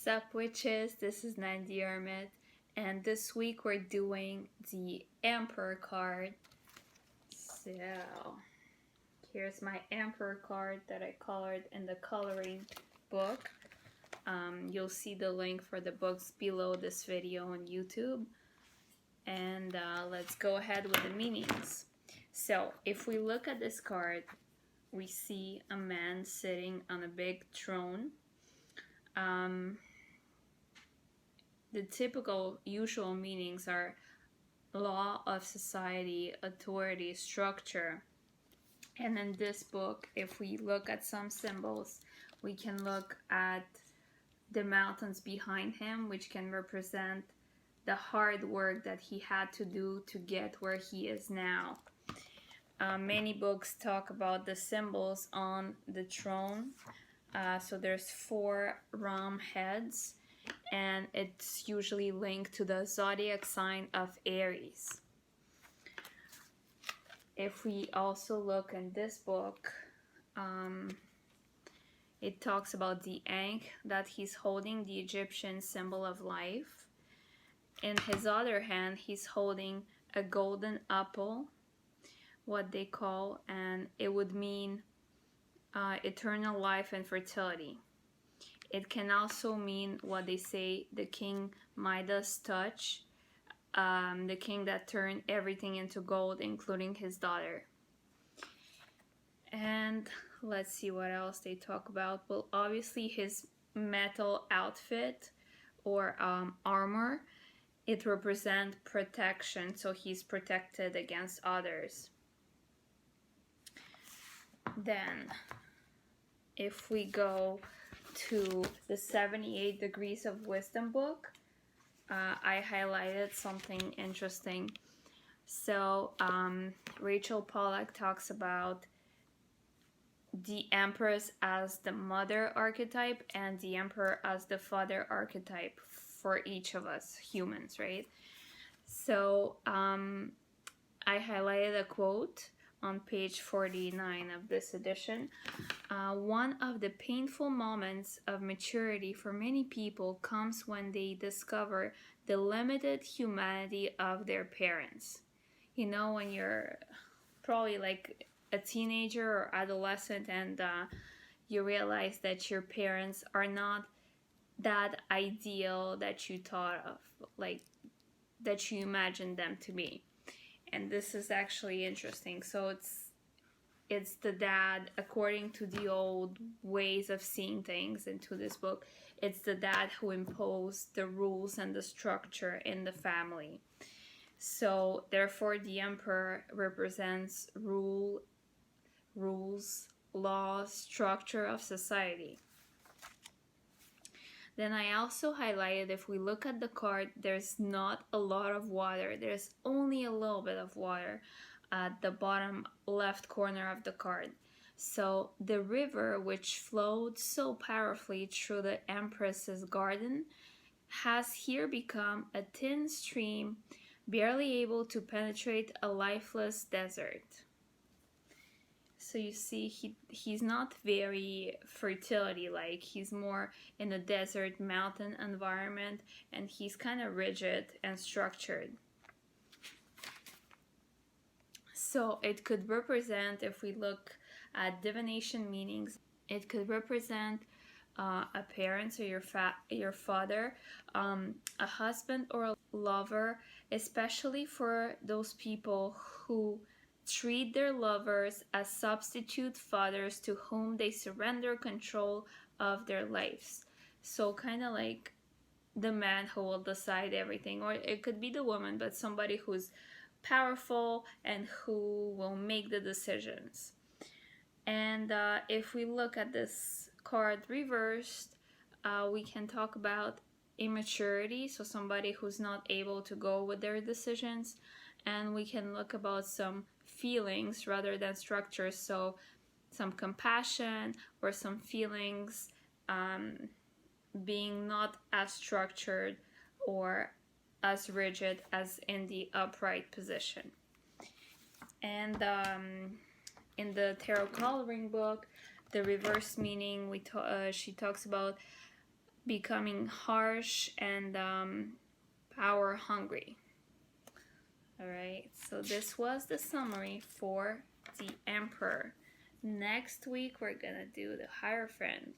Sup witches, this is the Hermit, and this week we're doing the Emperor card. So here's my Emperor card that I colored in the coloring book. You'll see the link for the books below this video on YouTube. And let's go ahead with the meanings. So if we look at this card, we see a man sitting on a big throne. The typical usual meanings are law of society, authority, structure. And in this book, if we look at some symbols, we can look at the mountains behind him, which can represent the hard work that he had to do to get where he is now. Many books talk about the symbols on the throne. So there's 4 ram heads, and it's usually linked to the zodiac sign of Aries. If we also look in this book, it talks about the ankh that he's holding, the Egyptian symbol of life. In his other hand, he's holding a golden apple, what they call, and it would mean eternal life and fertility. It can also mean what they say, the King Midas touch, the king that turned everything into gold, including his daughter. And let's see what else they talk about. Well, obviously his metal outfit or armor, it represents protection, so he's protected against others. Then, if we go to the 78 Degrees of Wisdom book, I highlighted something interesting. So, Rachel Pollack talks about the Empress as the mother archetype and the Emperor as the father archetype for each of us humans, right? So, I highlighted a quote on page 49 of this edition. One of the painful moments of maturity for many people comes when they discover the limited humanity of their parents. You know, when you're probably like a teenager or adolescent and you realize that your parents are not that ideal that you thought of, like that you imagined them to be. And this is actually interesting. So it's the dad, according to the old ways of seeing things into this book, it's the dad who imposed the rules and the structure in the family. So therefore the emperor represents rules, laws, structure of society. Then I also highlighted, if we look at the card, there's not a lot of water. There's only a little bit of water at the bottom left corner of the card. So the river, which flowed so powerfully through the Empress's garden, has here become a thin stream, barely able to penetrate a lifeless desert. So you see, he's not very fertility-like. He's more in a desert mountain environment, and he's kind of rigid and structured. So it could represent, if we look at divination meanings, it could represent a parent or your father, a husband or a lover, especially for those people who treat their lovers as substitute fathers to whom they surrender control of their lives. So kind of like the man who will decide everything, or it could be the woman, but somebody who's powerful and who will make the decisions. And if we look at this card reversed, we can talk about immaturity, so somebody who's not able to go with their decisions, and we can look about some feelings rather than structures, so some compassion or some feelings being not as structured or as rigid as in the upright position. And in the tarot coloring book, the reverse meaning, she talks about becoming harsh and power hungry. Alright, so this was the summary for the Emperor. Next week we're gonna do the Hierophant.